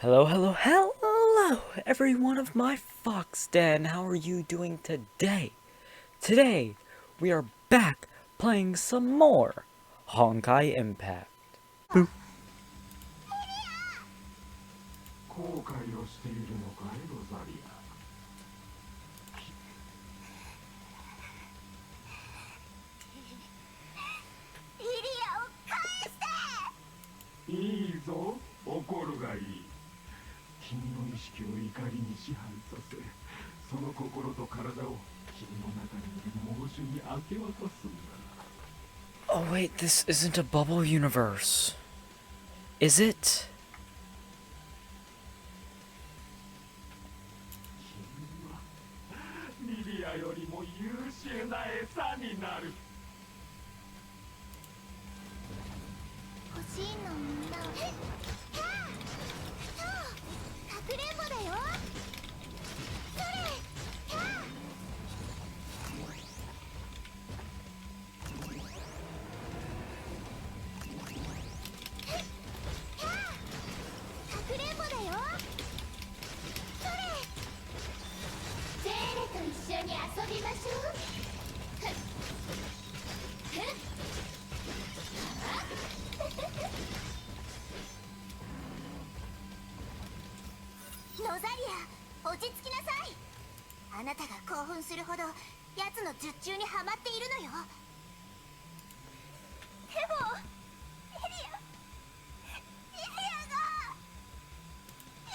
Hello, hello, hello, every one of my fox den. How are you doing today? Today, we are back playing some more Honkai Impact. Boop. 後悔をしているのかいロザリア。いいぞ、怒るがいい。君の意識を怒りに支配させ、その心と体を君の中にいる猛獣に明け渡すんだ。 Oh wait, this isn't a bubble universe. Is it? 君はリリアよりも優秀な餌になる。欲しいのみんなはかくれんぼだよ。それかくれんぼだよ。それゼーレと一緒に遊びましょう。ロザリア、落ち着きなさい。あなたが興奮するほど奴の術中にはまっているのよ。でもリリアがもうい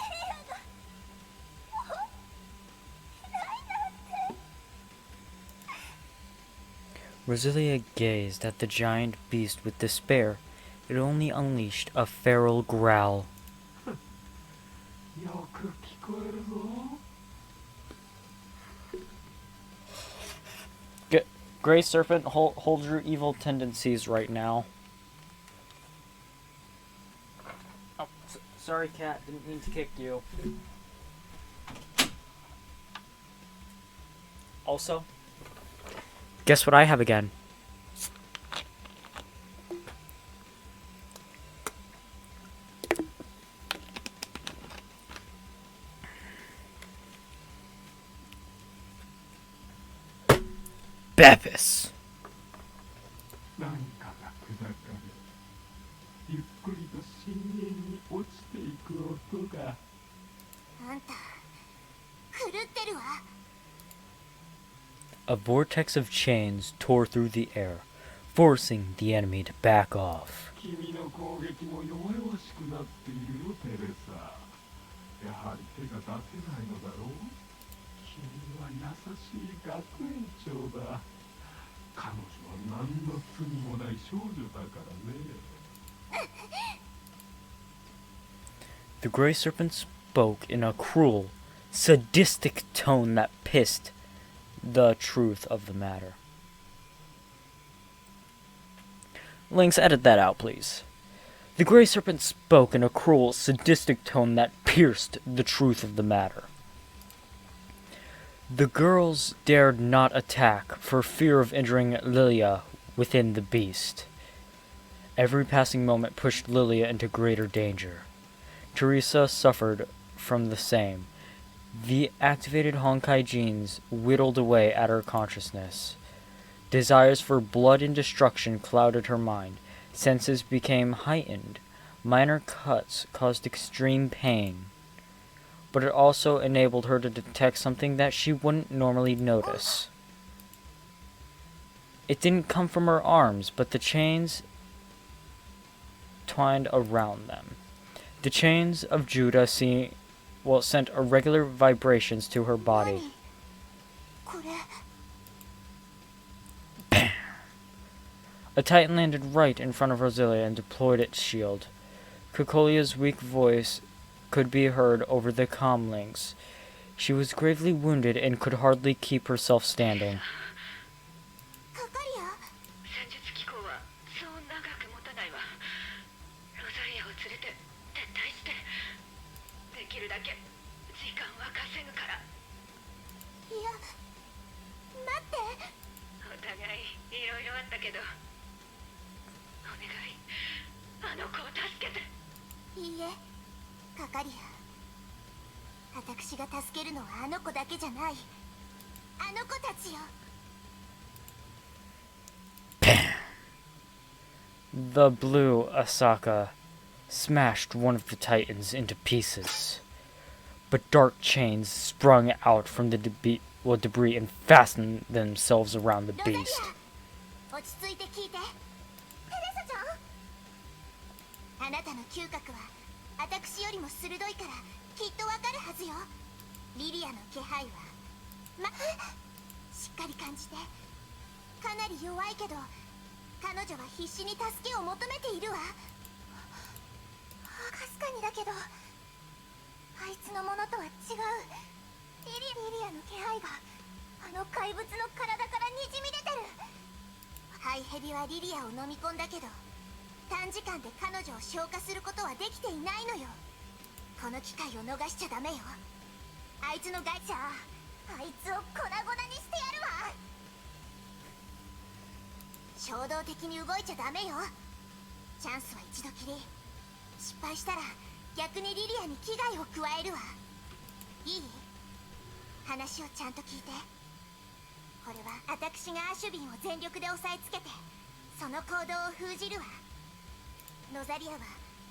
ないなんて。 Rosalia gazed at the giant beast with despair. It only unleashed a feral growl. よく聞こえるぞ。 Gray Serpent, hold your evil tendencies right now. Oh, sorry, cat. Didn't mean to kick you. Also, guess what I have again? Beppis. 何かが砕かれ、ゆっくりと深淵に落ちていく音が。あんた狂ってるわ。 A vortex of chains tore through the air, forcing the enemy to back off. 君の攻撃も弱々しくなっているよ、テレサ。やはり手が出せないのだろう。君は優しい学園長だ。彼女は何の罪もない少女だからね。 The Gray Serpent spoke in a cruel, sadistic tone that pissed the truth of the matter. Lynx, edit that out, please. The Gray Serpent spoke in a cruel, sadistic tone that pierced the truth of the matter. The girls dared not attack for fear of injuring Lilia within the beast. Every passing moment pushed Lilia into greater danger. Teresa suffered from the same. The activated Honkai genes whittled away at her consciousness. Desires for blood and destruction clouded her mind. Senses became heightened. Minor cuts caused extreme pain. But it also enabled her to detect something that she wouldn't normally notice. It didn't come from her arms, but the chains twined around them. The chains of Judah sent irregular vibrations to her body. これ Bam! A Titan landed right in front of Rosalia and deployed its shield. Kokolia's weak voice could be heard over the comlinks. She was gravely wounded and could hardly keep herself standing. かかりや。戦術機構はそう長く持たないわ。ロザリアを連れて撤退して、できるだけ時間は稼ぐから。いや待って。お互いいろいろあったけど、お願い、あの子を助けて。いいえ、かかりや、私が助けるのはあの子だけじゃない、あの子たちよ。 The blue Asaka smashed one of the titans into pieces, but dark chains sprung out from the debris and fastened themselves around the ロザリ beast. ア、落ち着いて聞いて。テレサちゃん、あなたの嗅覚は私よりも鋭いからきっとわかるはずよ。リリアの気配はしっかり感じて。かなり弱いけど彼女は必死に助けを求めているわ。かすかにだけどあいつのものとは違う。リリアの気配があの怪物の体からにじみ出てる。ハイヘビはリリアを飲み込んだけど短時間で彼女を消化することはできていないのよ。この機会を逃しちゃダメよ。あいつのガチャ、あいつを粉々にしてやるわ。衝動的に動いちゃダメよ。チャンスは一度きり。失敗したら逆にリリアに危害を加えるわ。いい？話をちゃんと聞いて。これは私がアシュビンを全力で押さえつけてその行動を封じるわ。ロザリアは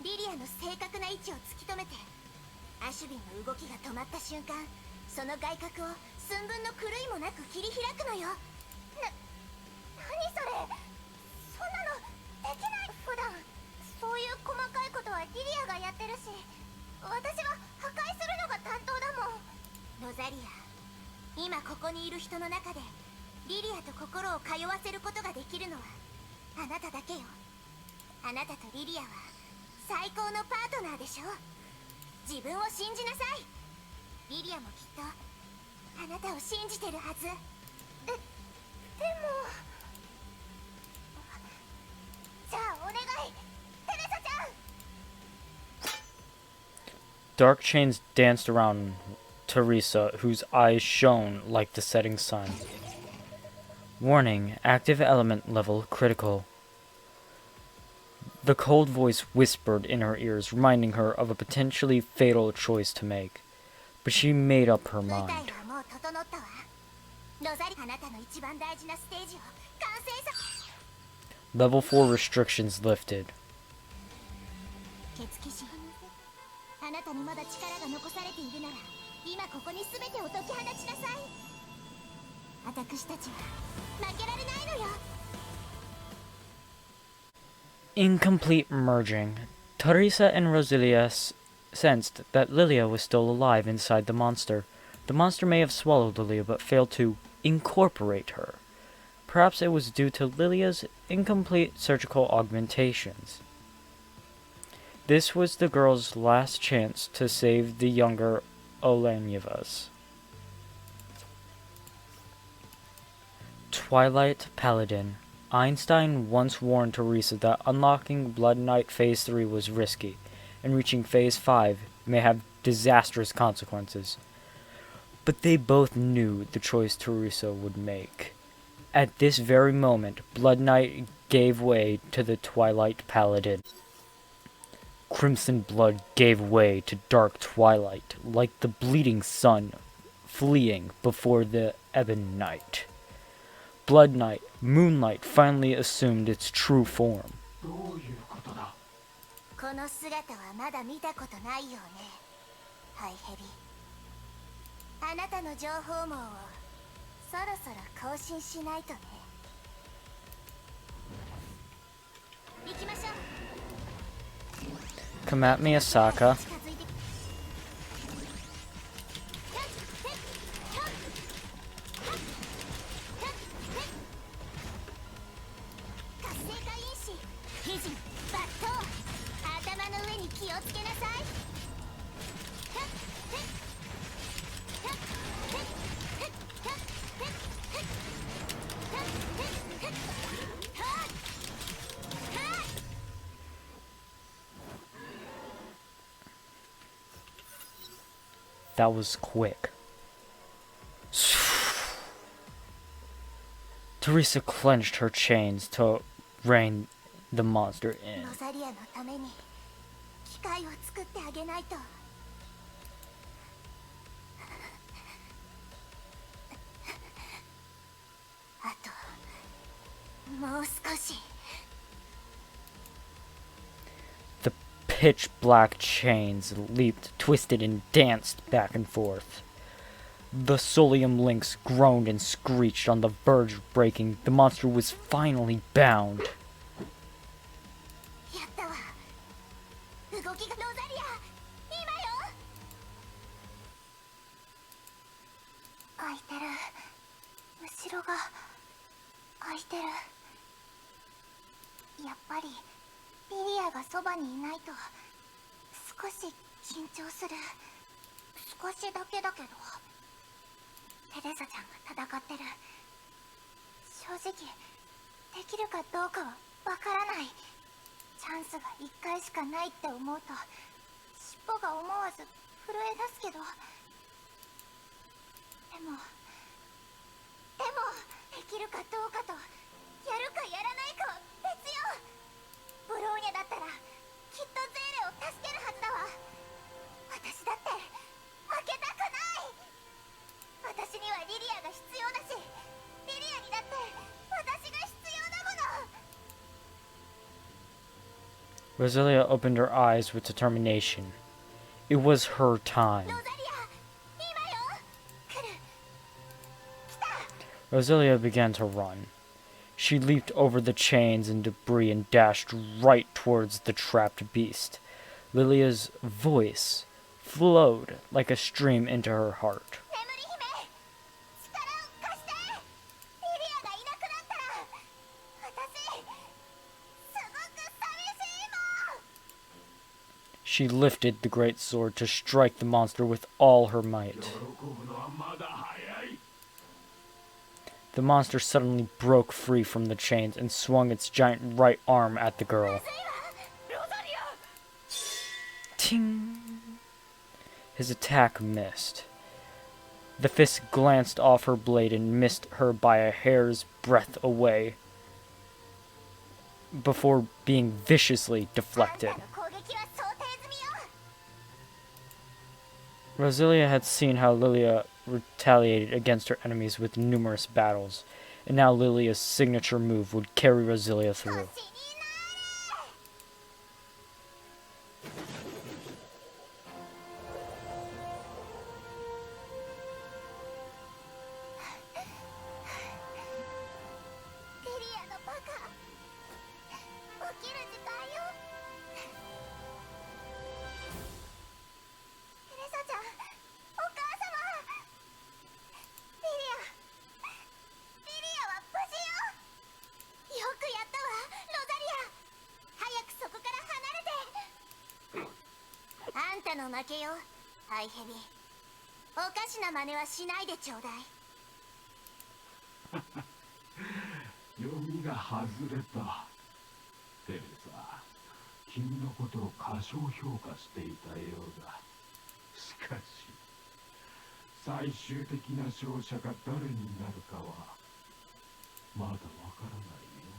リリアの正確な位置を突き止めてアシュビンの動きが止まった瞬間、その外角を寸分の狂いもなく切り開くのよ。何それ、そんなのできない。普段そういう細かいことはリリアがやってるし、私は破壊するのが担当だもん。ロザリア、今ここにいる人の中でリリアと心を通わせることができるのはあなただけよ。あなたとリリアは最高のパートナーでしょ。自分を信じなさい。リリアもきっとあなたを信じてるはず。でもじゃあお願い、テレサちゃん。 Dark chains danced around Teresa, whose eyes shone like the setting sun. Warning, active element level critical. The cold voice whispered in her ears, reminding her of a potentially fatal choice to make. But she made up her 舞台 mind. はもう整ったわ。ロザリ、あなたの一番大事なステージを完成さ。 Level 4 restrictions lifted. 血気師、あなたにまだ力が残されているなら今ここに全てを解き放ちなさい。私たちは負けられないのよ。 Incomplete merging. Teresa and Rosilia sensed that Lilia was still alive inside the monster. The monster may have swallowed Lilia but failed to incorporate her. Perhaps it was due to Lilia's incomplete surgical augmentations. This was the girl's last chance to save the younger Olenyevas. Twilight Paladin. Einstein once warned Teresa that unlocking Blood Knight Phase 3 was risky, and reaching Phase 5 may have disastrous consequences. But they both knew the choice Teresa would make. At this very moment, Blood Knight gave way to the Twilight Paladin. Crimson blood gave way to dark twilight, like the bleeding sun fleeing before the ebon night. Blood Knight, Moonlight, finally assumed its true form. どういうことだ。この姿はまだ見たことないよね、ハイヘビ。あなたの情報網をそろそろ更新しないとね。行きましょう。 Come at me, Asaka. 近づいて。活性化因子、非人、抜刀。頭の上に気をつけなさい。 That was quick. Teresa clenched her chains to rein the monster in. ロザリアのために機械を作ってあげないと。pitch black chains leaped, twisted, and danced back and forth. The Solium Lynx groaned and screeched on the verge of breaking. The monster was finally bound. やったわ。動きがロザリア、今よ。開いてる。後ろが開いてる。やっぱりリリアがそばにいないと少し緊張する。少しだけだけど。テレサちゃんが戦ってる。正直できるかどうかはわからない。チャンスが1回しかないって思うと尻尾が思わず震え出すけど、でもできるかどうかとやるかやらないかは別よ。ブローニャだったらきっとゼーレを助けるはずだわ。私だって負けたくない。私にはリリアが必要だし、リリアにだって私が必要だもの。 Rosalia opened her eyes with determination. It was her time. ロザリア、今よ。来る。来た。 Rosalia began to run. She leaped over the chains and debris and dashed right towards the trapped beast. Lilia's voice flowed like a stream into her heart. 眠り姫、力を貸して。リリアがいなくなったら私すごく寂しいもん。 She lifted the great sword to strike the monster with all her might. 喜ぶのはまだ早い。 The monster suddenly broke free from the chains and swung its giant right arm at the girl. ロザリア。 Ting! His attack missed. The fist glanced off her blade and missed her by a hair's breadth away before being viciously deflected. あんたの攻撃は想定済みよ。 Rosalia had seen how Lilia retaliated against her enemies with numerous battles, and now Lilia's signature move would carry Rosalia through. 星になれ。 リリアのバカ、起きる時間よ。テレサちゃん、お母様。リリアは無事よ。よくやったわ、ロザリア。早くそこから離れて。あんたの負けよ、ハイヘビ。おかしな真似はしないでちょうだい。読みが外れた。テレサ、君のことを過小評価していたようだ。しかし最終的な勝者が誰になるかはまだわからないよ。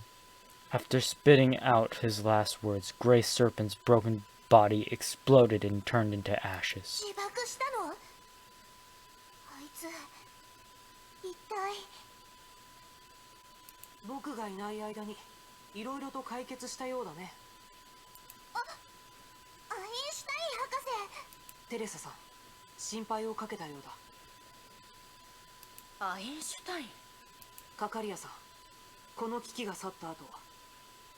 After spitting out his last words, Gray Serpent's broken body exploded and turned into ashes. 自爆したの？あいつ一体。僕がいない間にいろいろと解決したようだね。アインシュタイン博士。テレサさん、心配をかけたようだ。アインシュタイン。カカリアさん、この危機が去った後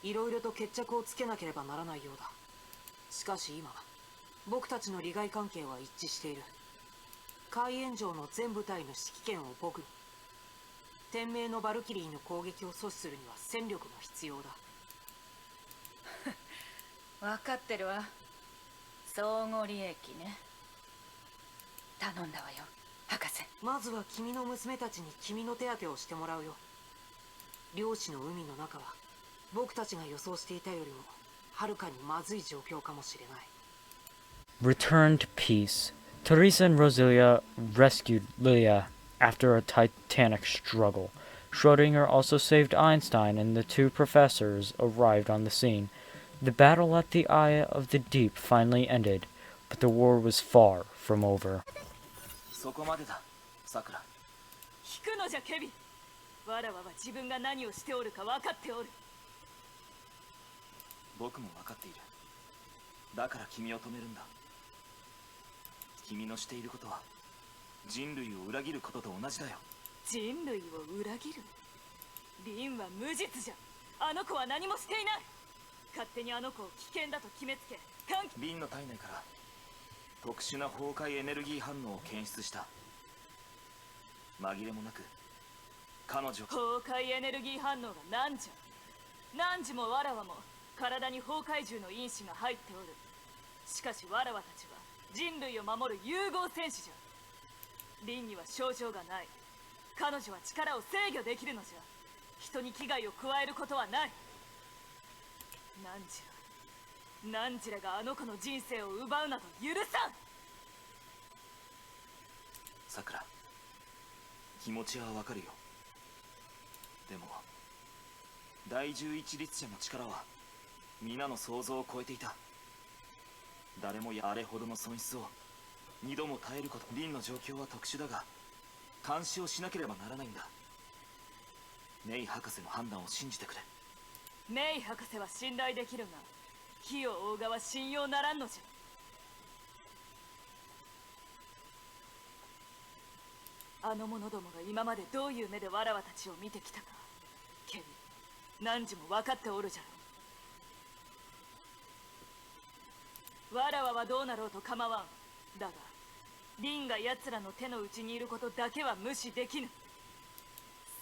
いろいろと決着をつけなければならないようだ。しかし今僕たちの利害関係は一致している。海援城の全部隊の指揮権を僕に。天命のバルキリーの攻撃を阻止するには戦力が必要だ。分かってるわ。相互利益ね。頼んだわよ、博士。まずは君の娘たちに君の手当てをしてもらうよ。漁師の海の中は僕たちが予想していたよりもはるかにまずい状況かもしれない。 Return to peace. Teresa and Rosalia rescued Lilia after a titanic struggle. Schrödinger also saved Einstein, and the two professors arrived on the scene. The battle at the Eye of the Deep finally ended, but the war was far from over. そこまでだ、さくら。引くのじゃケビン。わらわは自分が何をしておるか分かっておる。僕も分かっている。だから君を止めるんだ。君のしていることは人類を裏切ることと同じだよ。人類を裏切る？リンは無実じゃ。あの子は何もしていない。勝手にあの子を危険だと決めつけ、リンの体内から特殊な崩壊エネルギー反応を検出した。紛れもなく彼女。崩壊エネルギー反応が何じゃ。何時もわらわも体に崩壊獣の因子が入っておる。しかしわらわたちは人類を守る融合戦士じゃ。リンには症状がない。彼女は力を制御できるのじゃ。人に危害を加えることはない。何時らがあの子の人生を奪うなど許さん。さくら、気持ちはわかるよ。でも第11律者の力は皆の想像を超えていた。誰もあれほどの損失を二度も耐えること。リンの状況は特殊だが監視をしなければならないんだ。メイ博士の判断を信じてくれ。メイ博士は信頼できるが、火を追う側は信用ならんのじゃ。あの者どもが今までどういう目でわらわたちを見てきたか、ケビン、何時も分かっておるじゃろ。わらわはどうなろうと構わん。だがリンが奴らの手の内にいることだけは無視できぬ。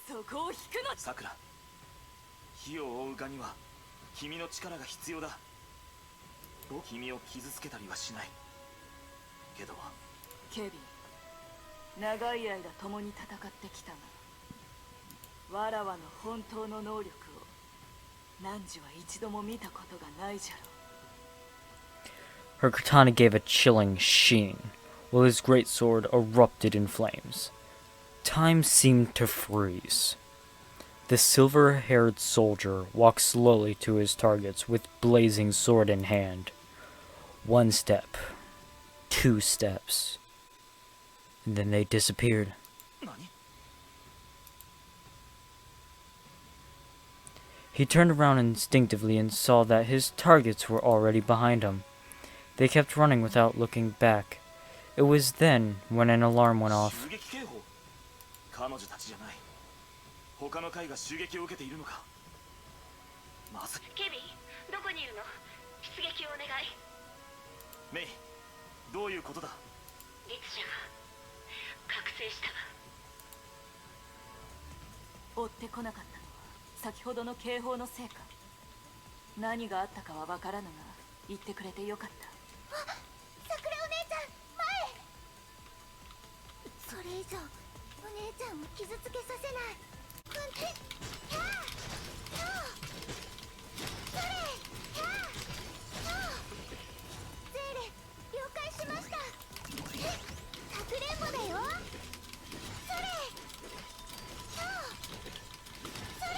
そこを引くの。さくら、火を追う側には君の力が必要だ。君を傷つけたりはしないけど。ケビン、長い間共に戦ってきたが、わらわの本当の能力を何時は一度も見たことがないじゃろ。 Her katana gave a chilling sheen, while his great sword erupted in flames. Time seemed to freeze. The silver-haired soldier walked slowly to his targets with blazing sword in hand. 1 step, 2 steps, and then they disappeared. He turned around instinctively and saw that his targets were already behind him. They kept running without looking back. It was then when an alarm went off. 彼女たちじゃない。他の階が襲撃を受けているのか。まずい。ケビン、どこにいるの？出撃をお願い。メイ、どういうことだ？律者が覚醒したわ。追ってこなかったのは先ほどの警報のせいか。何があったかは分からぬが、言ってくれてよかった。あ、桜お姉ちゃん、前へ。それ以上お姉ちゃんを傷つけさせない。それ、ゼーレ、了解しました。かくれんぼだよ。それ、それ、それ、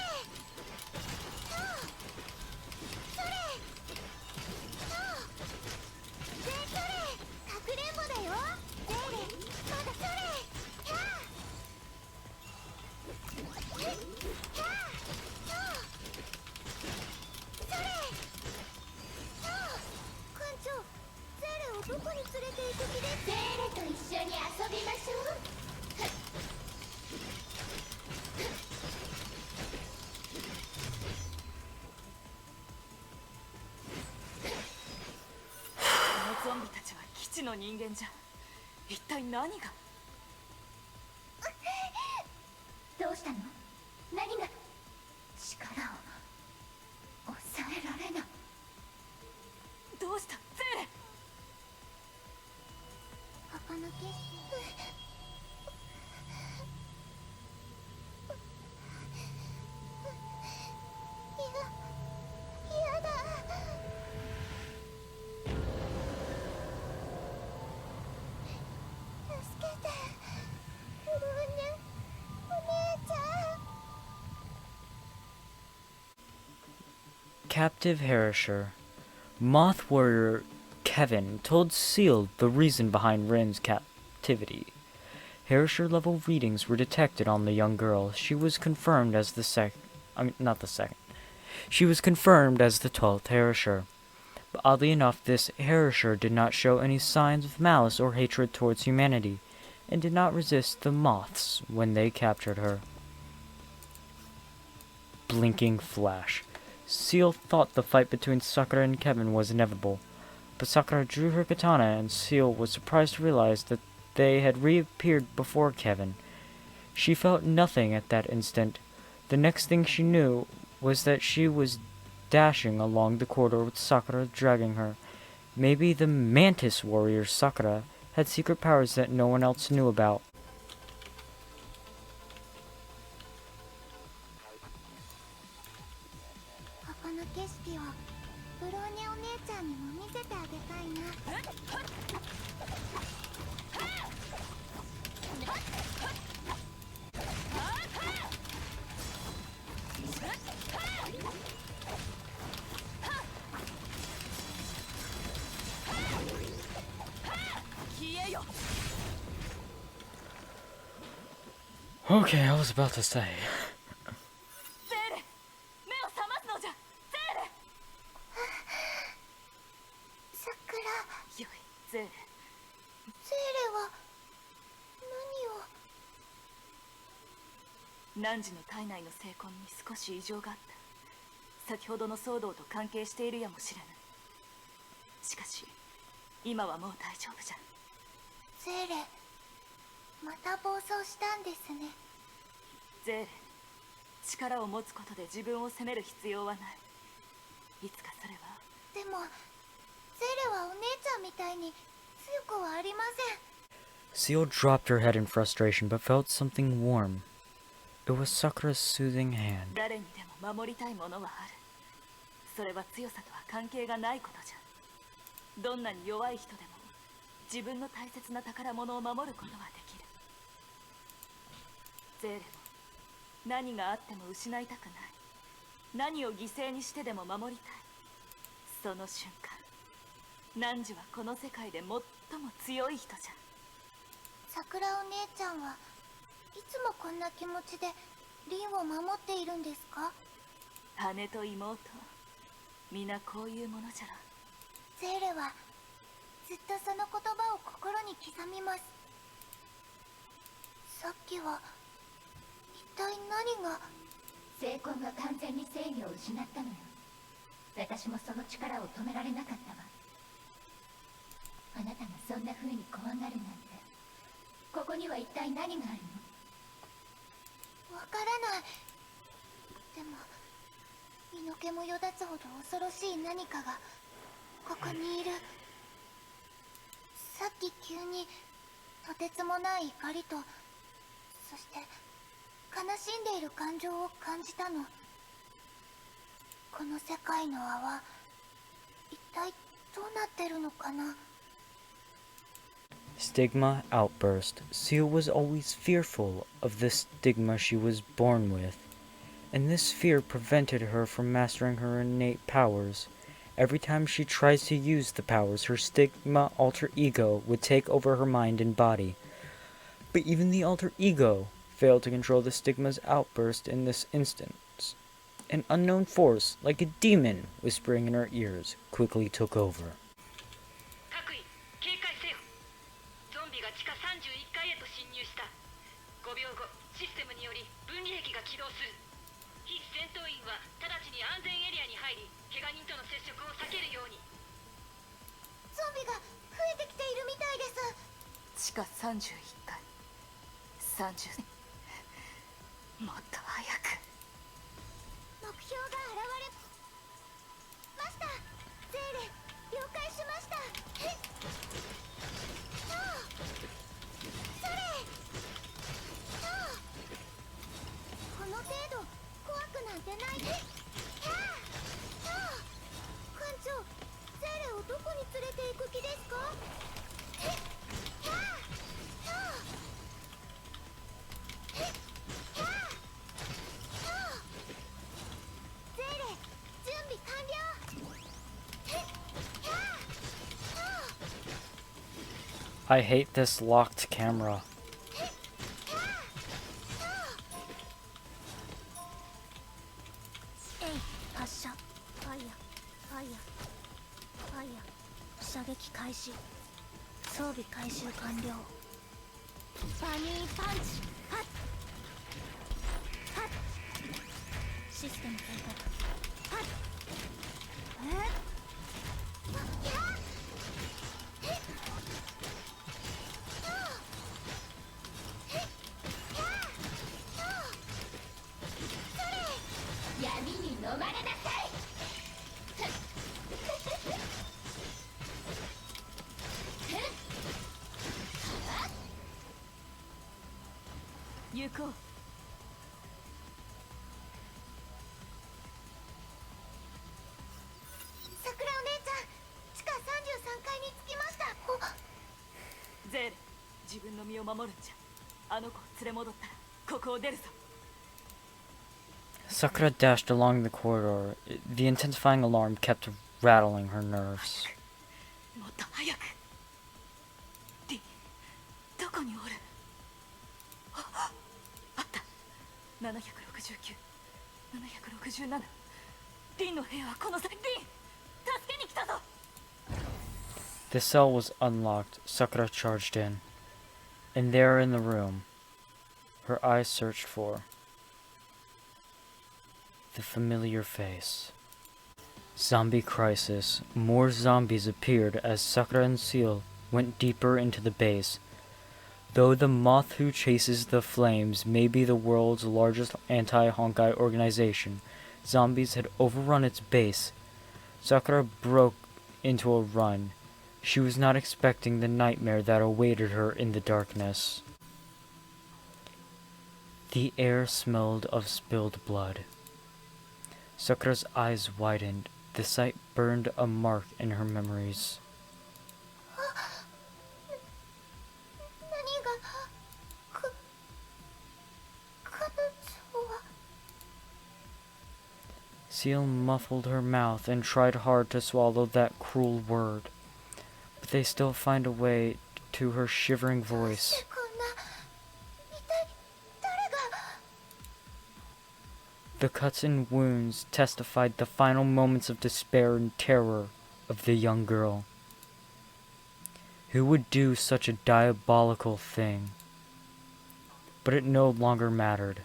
で、それ、かくれんぼだよ。ゼーレ、まだそれ。どこに連れて行く気です？ゼーレと一緒に遊びましょう。このゾンビたちは基地の人間じゃ。一体何が？どうしたの？何が？力を抑えられない。どうしたゼーレ？パパ抜け。やだ。助けて。クローニャ、お姉ちゃん。Captive Herisher. Moth warrior Kevin told Seal the reason behind Rin's captivity. Herisher level readings were detected on the young girl. She was confirmed as the She was confirmed as the 12th Herisher. But oddly enough, this Herisher did not show any signs of malice or hatred towards humanity, and did not resist the moths when they captured her. Blinking flash. Seal thought the fight between Sakura and Kevin was inevitable, but Sakura drew her katana and Seal was surprised to realize that they had reappeared before Kevin. She felt nothing at that instant. The next thing she knew was that she was dashing along the corridor with Sakura dragging her. Maybe the Mantis warrior Sakura had secret powers that no one else knew about. ここの景色をブローニャお姉ちゃんにも見せてあげたいな。Okay, I was about to say. ゼーレ、目を覚ますのじゃ。ゼーレ。さくら、よい、ゼーレ。ゼーレは何を。汝の体内の精魂に少し異常があった。先ほどの騒動と関係しているやもしれぬ。しかし今はもう大丈夫じゃ。ゼーレ、また暴走したんですね。ゼーレ、力を持つことで自分を責める必要はない。いつかそれは。でもゼーレはお姉ちゃんみたいに強くはありません。 Seal dropped her head in frustration, but felt something warm. It was Sakura's soothing hand. 誰にでも守りたいものはある。それは強さとは関係がないことじゃ。どんなに弱い人でも自分の大切な宝物を守ることはできる。ゼーレも何があっても失いたくない。何を犠牲にしてでも守りたい。その瞬間、汝はこの世界で最も強い人じゃ。桜お姉ちゃんはいつもこんな気持ちでリンを守っているんですか？姉と妹、皆こういうものじゃろ。ゼーレはずっとその言葉を心に刻みます。さっきは一体何が。精魂が完全に制御を失ったのよ。私もその力を止められなかったわ。あなたがそんな風に怖がるなんて、ここには一体何があるの？わからない。でも身の毛もよだつほど恐ろしい何かがここにいる。さっき急にとてつもない怒りと、そして悲しんでいる感情を感じたの。この世界の泡、一体どうなってるのかな。 Stigma outburst. Seal was always fearful of the stigma she was born with, and this fear prevented her from mastering her innate powers. Every time she tries to use the powers, her stigma alter ego would take over her mind and body. But even the alter ego failed to control the stigma's outburst in this instance. An unknown force, like a demon whispering in her ears, quickly took over. 各位警戒せよ。ゾンビが地下31階へと侵入した。5秒後システムにより分離壁が起動する。非戦闘員は直ちに安全エリアに入り、怪我人との接触を避けるように。ゾンビが増えてきているみたいです。地下31階。30。もっと早く。目標が現れました。ゼーレ、了解しました。それ。この程度怖くなんてない。艦長、ゼーレをどこに連れて行く気ですか？ゼーレ、準備完了。I hate this locked camera. 発射。ファイヤー。撃開始。装備回収完了。バニーパンチ。はっはっ。システム変更。はっ。闇に飲まれなさい。行こう。桜お姉ちゃん、地下33階に着きました。ゼーレ、自分の身を守るんじゃ。あの子を連れ戻ったらここを出るぞ。 Sakura dashed along the corridor. The intensifying alarm kept rattling her nerves. もっと早く。リン、どこにおる？あった。769、767。リンの部屋はこの先。リン、助けに来たぞ。 The cell was unlocked. Sakura charged in. And there in the room, her eyes searched for the familiar face. Zombie crisis. More zombies appeared as Sakura and Seal went deeper into the base. Though the moth who chases the flames may be the world's largest anti-Honkai organization, zombies had overrun its base. Sakura broke into a run. She was not expecting the nightmare that awaited her in the darkness. The air smelled of spilled blood. Sakura's eyes widened. The sight burned a mark in her memories. 何が彼女は。 Seal muffled her mouth and tried hard to swallow that cruel word, but they still find a way to her shivering voice. こんな一体誰が。 The cuts and wounds testified the final moments of despair and terror of the young girl. Who would do such a diabolical thing? But it no longer mattered.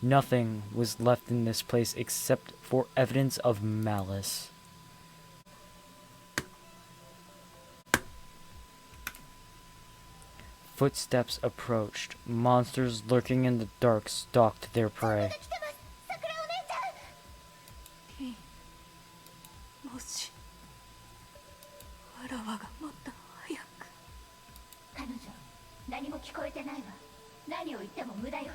Nothing was left in this place except for evidence of malice. Footsteps approached. Monsters lurking in the dark stalked their prey. 来てます。桜お姉ちゃん。リン、もしわらわがもっと早く。彼女、何も聞こえてないわ。何を言っても無駄よ。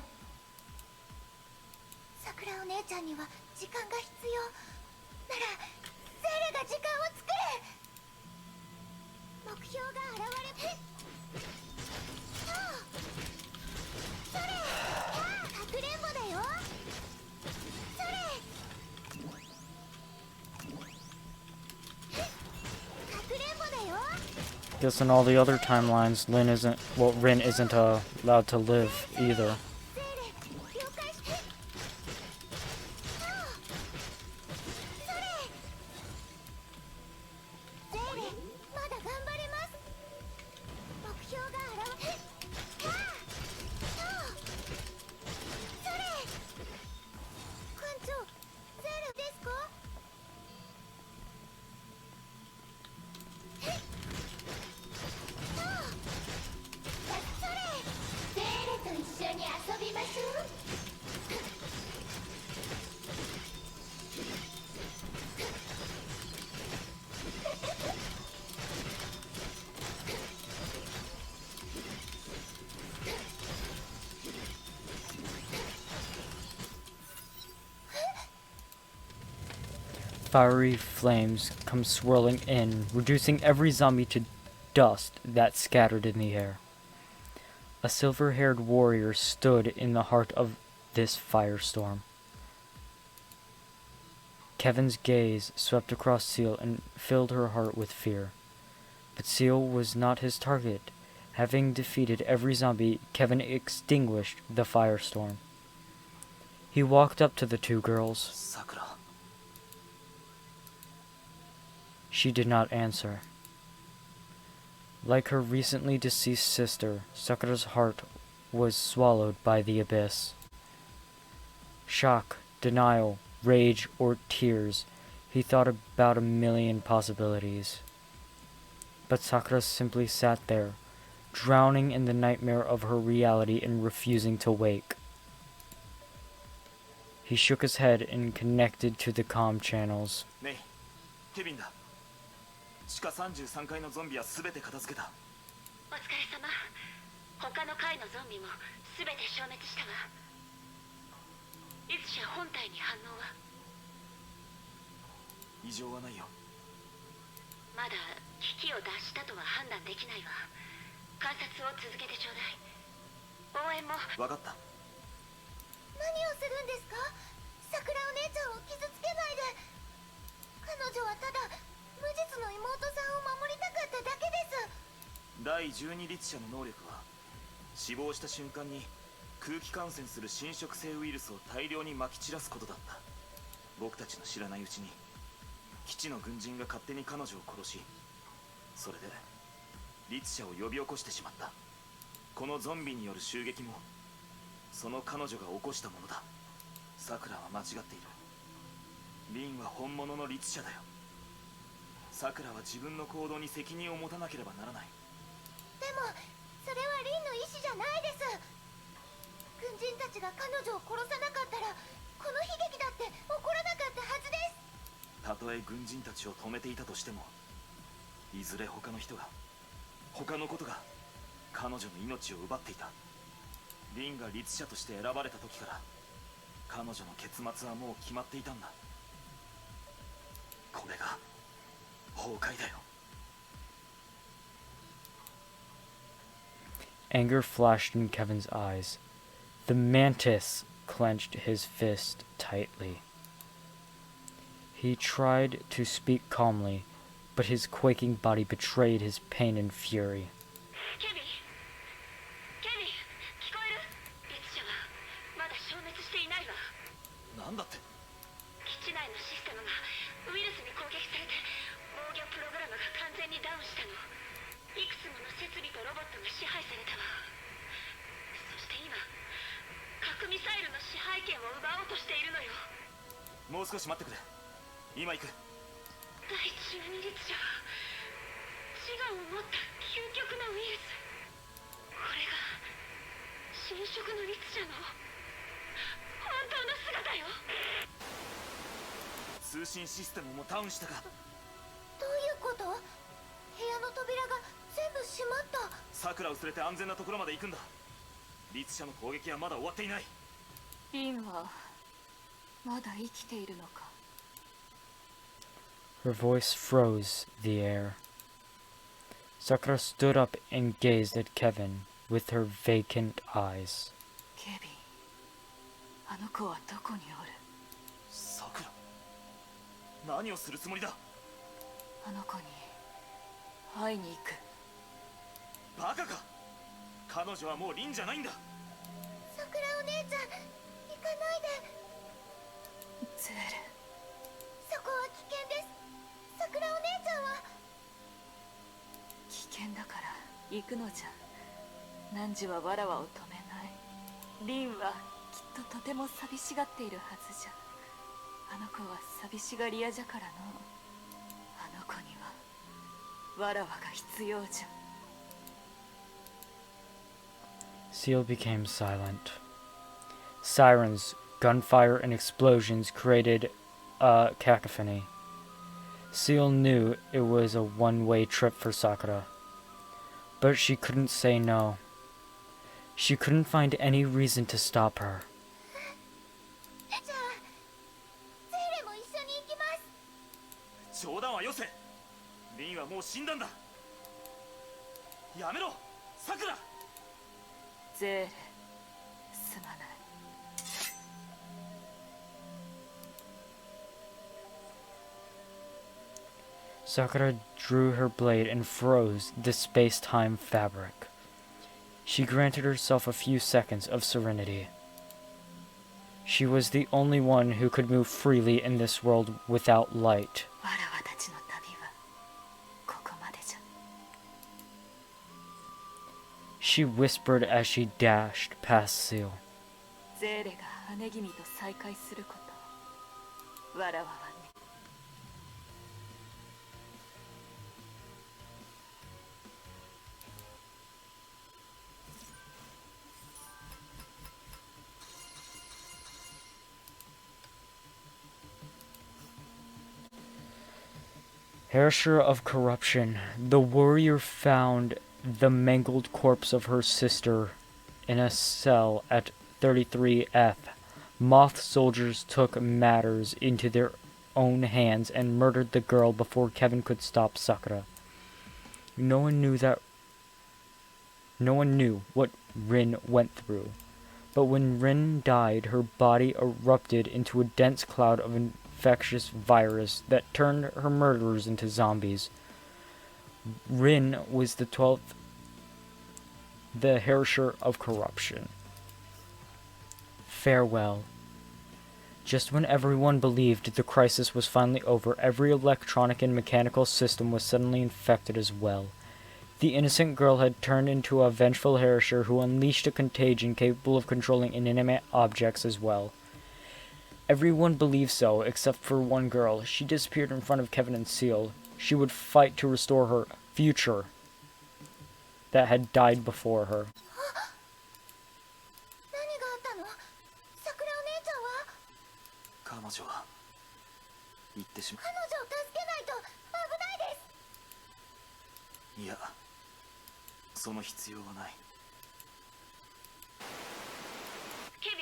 桜お姉ちゃんには時間が必要なら、ゼーレが時間を作れ。目標が現れ。それ、かくれんぼだよ。それ、かくれんぼだよ。 Guess in all the other timelines, Rin isn't allowed to live either. ゼーレ、了解して。それ、ゼーレ、まだ頑張れます。目標が現れ。それ、艦長、ゼーレですか。セーレと一緒に遊びましょう。Fiery flames come swirling in, reducing every zombie to dust that scattered in the air. A silver-haired warrior stood in the heart of this firestorm. Kevin's gaze swept across Seal and filled her heart with fear. But Seal was not his target. Having defeated every zombie, Kevin extinguished the firestorm. He walked up to the two girls. さくら、She did not answer. Like her recently deceased sister, Sakura's heart was swallowed by the abyss. Shock, denial, rage, or tears, he thought about a million possibilities. But Sakura simply sat there, drowning in the nightmare of her reality and refusing to wake. He shook his head and connected to the comm channels. ねえケビンだ。地下33階のゾンビは全て片付けた。お疲れ様。他の階のゾンビも全て消滅したわ。いつしゃ本体に反応は？異常はないよ。まだ危機を脱したとは判断できないわ。観察を続けてちょうだい。応援も。分かった。何をするんですか？桜お姉ちゃんを傷つけないで。彼女はただ無実の妹さんを守りたかっただけです。第12律者の能力は死亡した瞬間に空気感染する侵食性ウイルスを大量にまき散らすことだった。僕たちの知らないうちに基地の軍人が勝手に彼女を殺し、それで律者を呼び起こしてしまった。このゾンビによる襲撃もその彼女が起こしたものだ。さくらは間違っている。リンは本物の律者だよ。さくらは自分の行動に責任を持たなければならない。でもそれはリンの意思じゃないです。軍人たちが彼女を殺さなかったらこの悲劇だって起こらなかったはずです。たとえ軍人たちを止めていたとしても、いずれ他の人が、他のことが彼女の命を奪っていた。リンが律者として選ばれた時から彼女の結末はもう決まっていたんだ。これが崩壊だよ。Anger flashed in Kevin's eyes. The mantis clenched his fist tightly. He tried to speak calmly, but his quaking body betrayed his pain and fury. ケビン、聞こえる？律者はまだ消滅していないわ。なんだって？基地内のシステムがウイルスに攻撃されて防御プログラムが完全にダウンしたの。いくつもの設備とロボットが支配されたわ。そして今核ミサイルの支配権を奪おうとしているのよ。もう少し待ってくれ。今行く。第12律者は自我を持った究極のウイルス。これが侵食の律者の本当の姿よ。通信システムもダウンしたか。どういうこと？部屋の扉が全部閉まった。さくらを連れて安全なところまで行くんだ。律者の攻撃はまだ終わっていない。リンはまだ生きているのか。Her voice froze the air. Sakura stood up and gazed at Kevin with her vacant eyes. ケビン、あの子はどこにおる？さくら、何をするつもりだ？あの子に会いに行く。バカか。彼女はもうリンじゃないんだ。桜お姉ちゃん、行かないで。ゼール、そこは危険です。桜お姉ちゃんは。危険だから行くのじゃ。汝はわらわを止めない。リンはきっととても寂しがっているはずじゃ。あの子は寂しがり屋じゃからの。あの子にはわらわが必要じゃ。Seal became silent. Sirens, gunfire, and explosions created a cacophony. Seal knew it was a one-way trip for Sakura, but she couldn't say no. She couldn't find any reason to stop her. じゃあ、ゼーレも一緒に行きます。冗談はよせ。リンはもう死んだんだ。やめろ、さくら。ゼール、すまない。Sakura drew her blade and froze the space-time fabric. She granted herself a few seconds of serenity. She was the only one who could move freely in this world without light. わらわたちの旅は she whispered as she dashed past Seal. ゼーレが姉君と再会すること、わらわはね。Herrscher of Corruption, the warrior found the mangled corpse of her sister in a cell at 33F. Moth soldiers took matters into their own hands and murdered the girl before Kevin could stop Sakura. No one knew what Rin went through. But when Rin died, her body erupted into a dense cloud of infectious virus that turned her murderers into zombies. Rin was the 12th, the Herrscher of Corruption. Farewell. Just when everyone believed the crisis was finally over, every electronic and mechanical system was suddenly infected as well. The innocent girl had turned into a vengeful Herrscher who unleashed a contagion capable of controlling inanimate objects as well. Everyone believed so, except for one girl. She disappeared in front of Kevin and Seal. She would fight to restore her future that had died before her. 何があったの？桜お姉ちゃんは？彼女は行ってしま彼女を助けないと危ないです。いや、その必要はない。ケビン、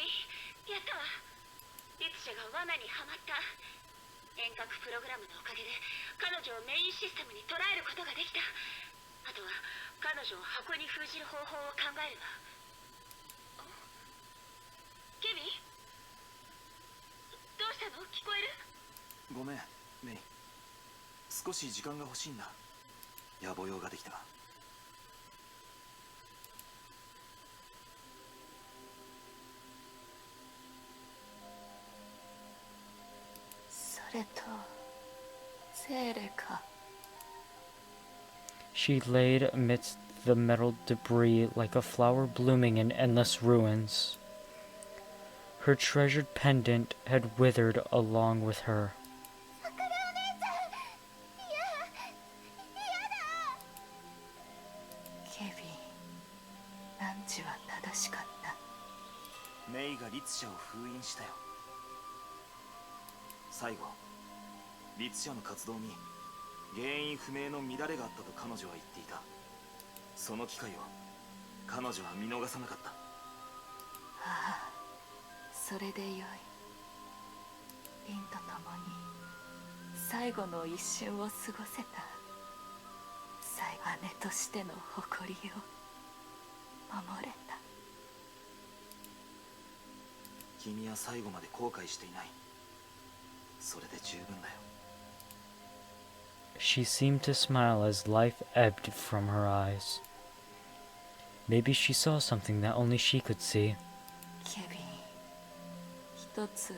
やったわ。律者が罠にはまった。遠隔プログラムのおかげで彼女をメインシステムに捉えることができた。あとは彼女を箱に封じる方法を考えるわ。ケビン、どうしたの？聞こえる？ごめん、メイ。少し時間が欲しいんだ。野暮用ができた。それとゼーレか。 She laid amidst the metal debris like a flower blooming in endless ruins. Her treasured pendant had withered along with her. 桜お姉ちゃん、いや、嫌だ。ケビン、ナンチは正しかった。メイが律者を封印したよ。最後、律者の活動に原因不明の乱れがあったと彼女は言っていた。その機会を彼女は見逃さなかった。ああ、それでよい。リンと共に最後の一瞬を過ごせた。姉としての誇りを守れた。君は最後まで後悔していない。それで十分だよ。She seemed to smile as life ebbed from her eyes. Maybe she saw something that only she could see. ケビン、一つ、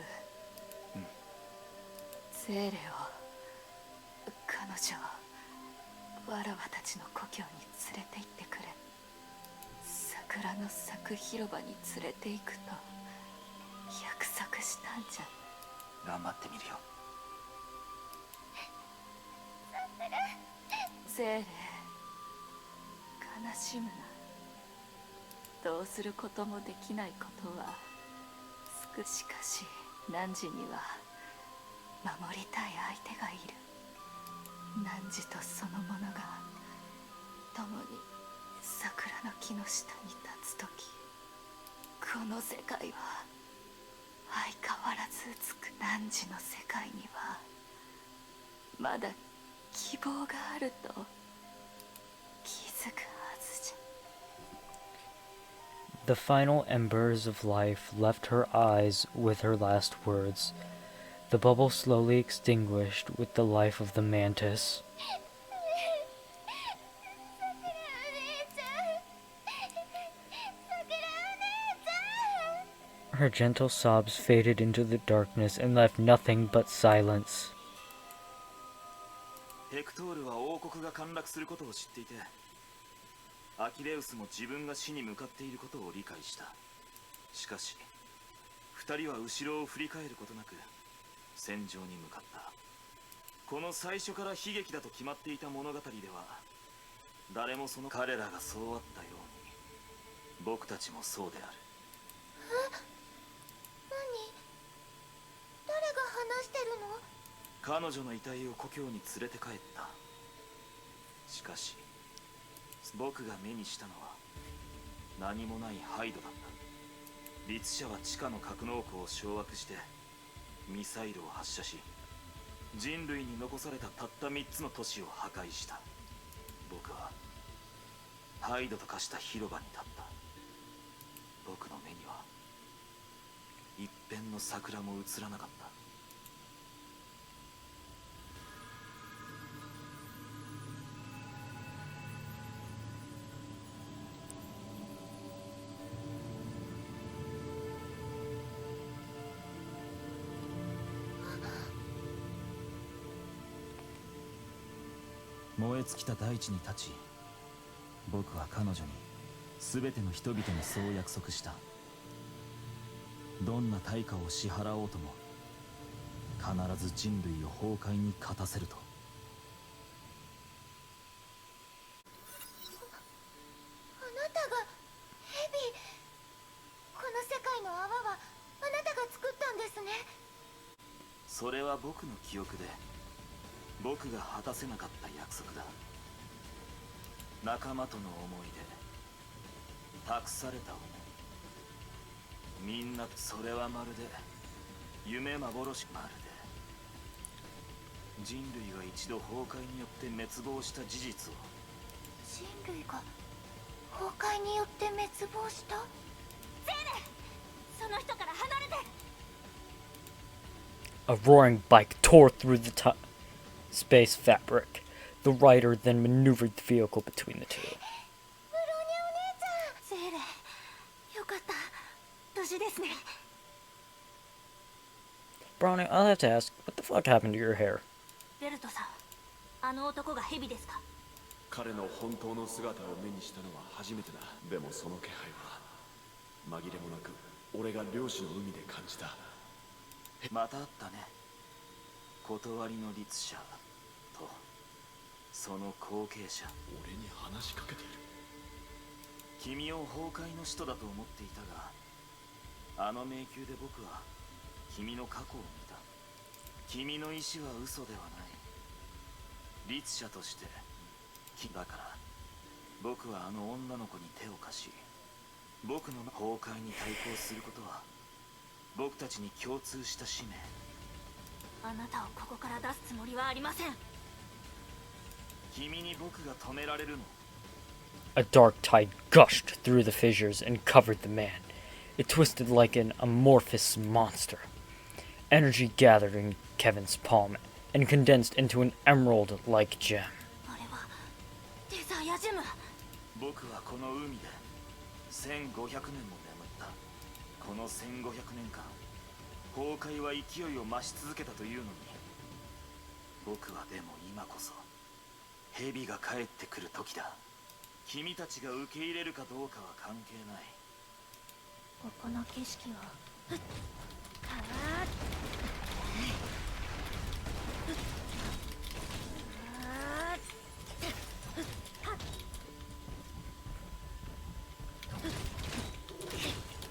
ゼーレを、彼女をわらわたちの故郷に連れて行ってくれ。桜の咲く広場に連れて行くと約束したんじゃ。頑張ってみるよ。ゼーレ、悲しむな。どうすることもできないことはしかし汝には守りたい相手がいる。汝とその者が共に桜の木の下に立つとき、この世界は相変わらず美く。汝の世界にはまだ希望があると気づくはずじゃ。 The final embers of life left her eyes with her last words. The bubble slowly extinguished with the life of the mantis. Her gentle sobs faded into the darkness and left nothing but silence. ヘクトールは王国が陥落することを知っていて、アキレウスも自分が死に向かっていることを理解した。しかし二人は後ろを振り返ることなく戦場に向かった。この最初から悲劇だと決まっていた物語では、誰も彼らがそうあったように僕たちもそうである。何？誰が話してるの？彼女の遺体を故郷に連れて帰った。しかし僕が目にしたのは何もないハイドだった。律者は地下の格納庫を掌握してミサイルを発射し、人類に残されたたった3つの都市を破壊した。僕はハイドと化した広場に立った。僕の目には一片の桜も映らなかった。燃え尽きた大地に立ち、僕は彼女に全ての人々にそう約束した。どんな対価を支払おうとも必ず人類を崩壊に勝たせると。あなたがヘビ。この世界の泡はあなたが作ったんですね。それは僕の記憶で僕が果たせなかった約束だ。仲間との思い出、託された思い、みんな。それはまるで夢幻。まるで人類が一度崩壊によって滅亡した事実を。人類が崩壊によって滅亡した？ゼーレ、その人から離れて。 A roaring bike tore through the space fabric. The rider then maneuvered the vehicle between the two. ブロニャお姉ちゃん。ゼーレ、よかった。無事ですね。 Brownie, I'll have to ask, what the fuck happened to your hair? ベルトさん、あの男がヘビですか？彼の本当の姿を目にしたのは初めてだ。でもその気配は紛れもなく俺が漁師の海で感じた。また会ったね。断りの律者とその後継者。俺に話しかけている。君を崩壊の使徒だと思っていたが、あの迷宮で僕は君の過去を見た。君の意志は嘘ではない。律者としてだから僕はあの女の子に手を貸し、僕の崩壊に対抗することは僕たちに共通した使命。あなたをここから出すつもりはありません。君に僕が止められるの？ A dark tide gushed through the fissures and covered the man. It twisted like an amorphous monster. Energy gathered in Kevin's palm and condensed into an emerald-like gem. あれはデザイアジェム。僕はこの海で1500年も眠った。この1500年間、崩壊は勢いを増し続けたというのに、僕はでも今こそ蛇が帰ってくる時だ。君たちが受け入れるかどうかは関係ない。ここの景色を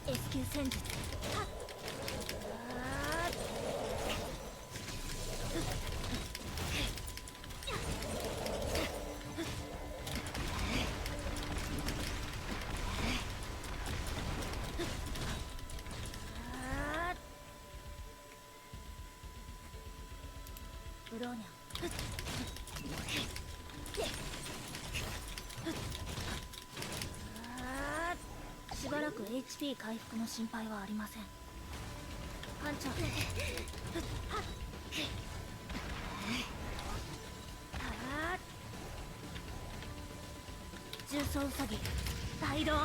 S 級戦術。ブローニャン。しばらく HP 回復の心配はありません。班長。重装ウサギライドオン。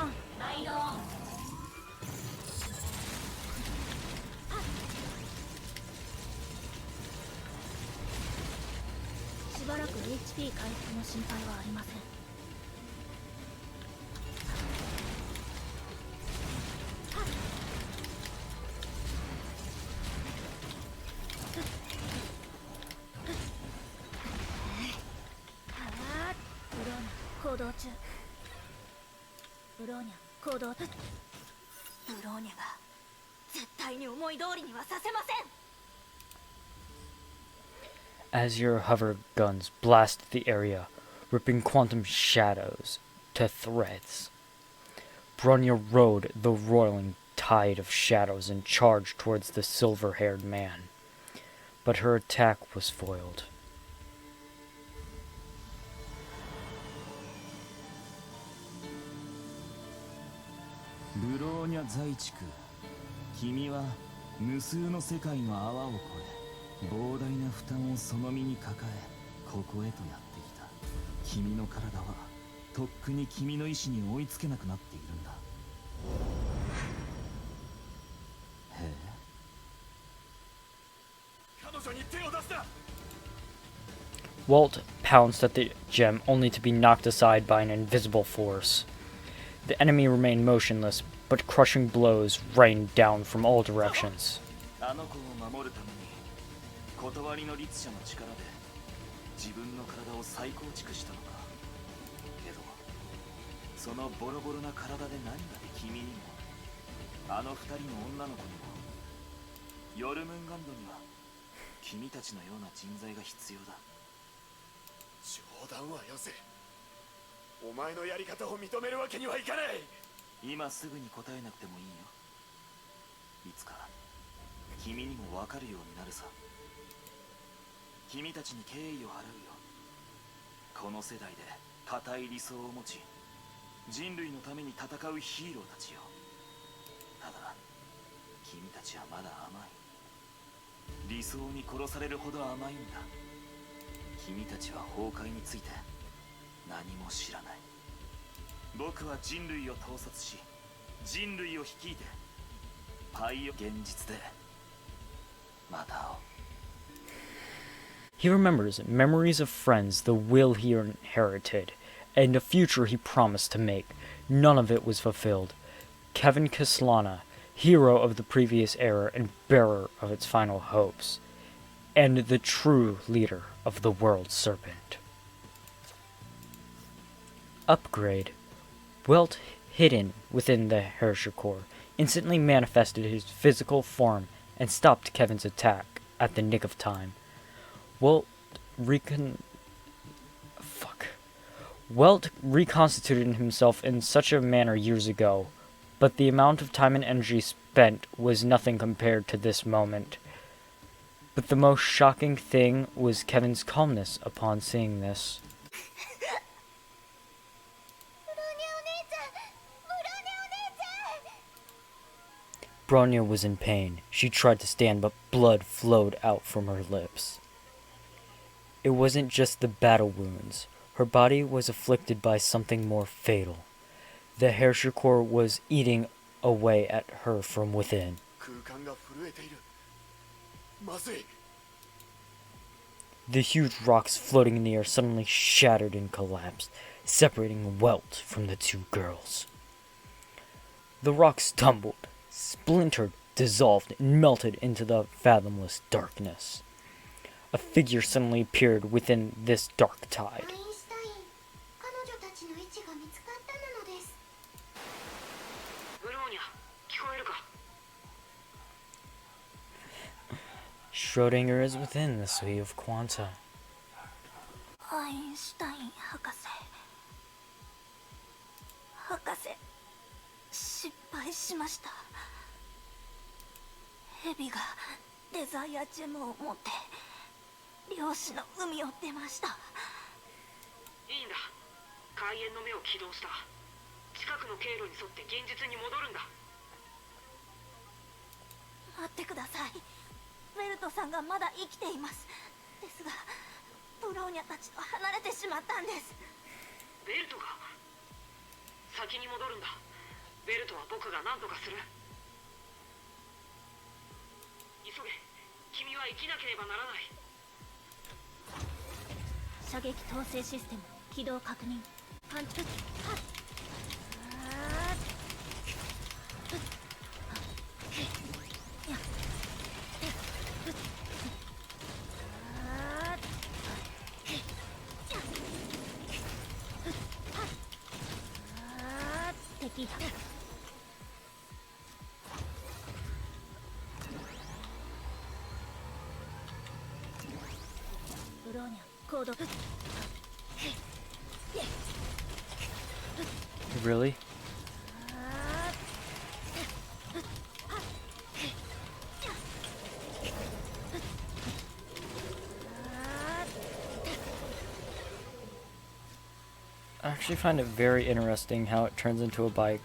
しばらく HP 回復の心配はありません。動中。ブローニャ行動。ブローニャが絶対に思い通りにはさせません。 As your hover guns blasted the area, ripping quantum shadows to threads, Bronya rode the roiling tide of shadows and charged towards the silver-haired man. But her attack was foiled. ブローニャ在地区、君は無数の世界の泡を越え膨大な負担をその身に抱えここへとやってきた。君の体はとっくに君の意志に追いつけなくなっているんだ。へえ、彼女に手を出すな。 Walt pounced at the gem only to be knocked aside by an invisible force. The enemy remained motionless, but crushing blows rained down from all directions. あの子を守るために断りの律者の力で自分の体を再構築したのか。けどそのボロボロな体で何がで君にもあの二人の女の子にもヨルムンガンドには君たちのような人材が必要だ。冗談はよせ。お前のやり方を認めるわけにはいかない。今すぐに答えなくてもいいよ。いつか君にも分かるようになるさ。君たちに敬意を払うよ。この世代で固い理想を持ち人類のために戦うヒーローたちよ。ただ君たちはまだ甘い。理想に殺されるほど甘いんだ。君たちは崩壊について何も知らない。僕は人類を統率し人類を率いてパイを現実でまた会おう。 He remembers memories of friends, the will he inherited, and a future he promised to make. None of it was fulfilled. Kevin Kislana, hero of the previous era and bearer of its final hopes, and the true leader of the World Serpent. Upgrade. Welt, hidden within the Herrscher Core, instantly manifested his physical form and stopped Kevin's attack at the nick of time. Welt reconstituted himself in such a manner years ago, but the amount of time and energy spent was nothing compared to this moment. But the most shocking thing was Kevin's calmness upon seeing this. Bronya was in pain. She tried to stand, but blood flowed out from her lips. It wasn't just the battle wounds. Her body was afflicted by something more fatal. The Herrscher Core was eating away at her from within. The huge rocks floating in the air suddenly shattered and collapsed, separating Welt from the two girls. The rocks tumbled, splintered, dissolved, and melted into the fathomless darkness. A figure suddenly appeared within this dark tide. Schrödinger is within the Sea of Quanta. アインシュタイン博士。博士、失敗しました。ヘビがデザイアジェムを持って漁師の海を出ました。いいんだ。海縁の目を起動した。近くの経路に沿って現実に戻るんだ。待ってください。ベルトさんがまだ生きています。ですがブローニャたちと離れてしまったんです。ベルトが先に戻るんだ。ベルトは僕が何とかする。急げ。君は生きなければならない。射撃統制システム起動確認。パンチパッ。敵ブローニャ行動 Really? I actually find it very interesting how it turns into a bike,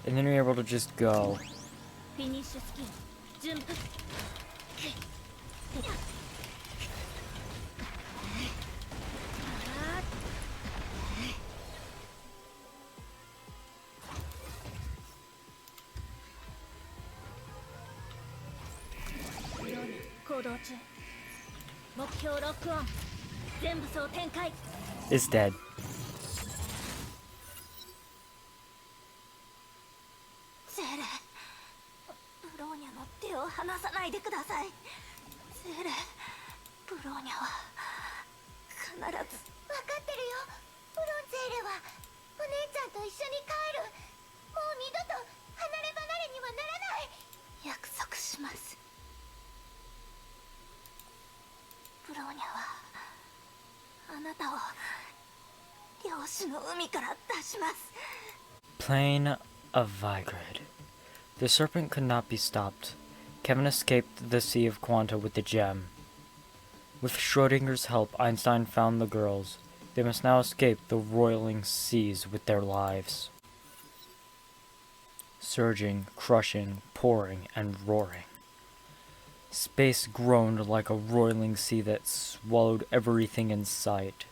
and then you're able to just go. フィニッシュスキル準備 行動中目標ロックオン全部総展開 Is dead. セーレブローニャの手を離さないでくださいセーレブローニャは必ず分かってるよブロンゼーレはお姉ちゃんと一緒に帰るもう二度と離れ離れにはならない約束しますブローニャはあなたを漁師の海から出します Plane of Vigrid. The serpent could not be stopped. Kevin escaped the Sea of Quanta with the gem. With Schrodinger's help, Einstein found the girls. They must now escape the roiling seas with their lives. Surging, crushing, pouring, and roaring. Space groaned like a roiling sea that swallowed everything in sight.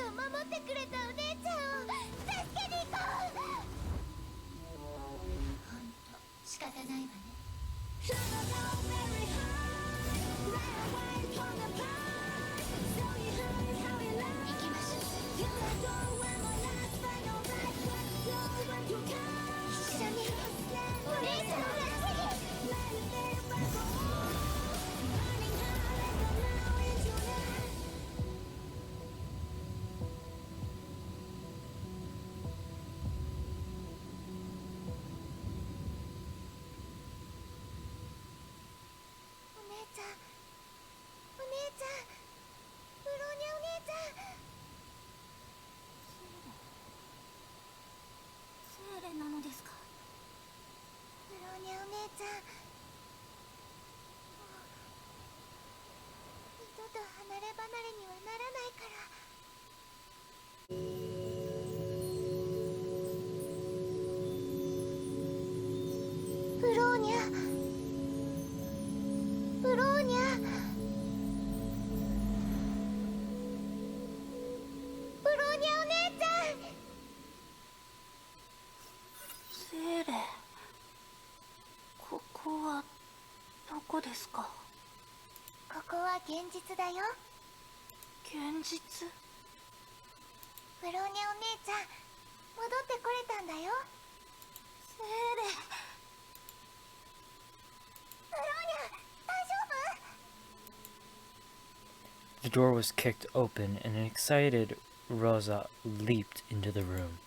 を守ってくれたお姉ちゃんを助けに行こう。ほんと仕方ないわね。行きましょう。一緒にお姉ちゃんを助けに。お姉ちゃん、お姉ちゃん、ブローニャお姉ちゃん。セーレなのですか？ブローニャお姉ちゃん、もう二度と離れ離れにはならないから。ブローニャ、ブローニャ、ブローニャお姉ちゃん。セーレ、ここはどこですか？ここは現実だよ。現実？ブローニャお姉ちゃん、戻ってこれたんだよ。セーレ、ブローニャ、大丈夫？ The door was kicked open, and an excited Rosa leaped into the room.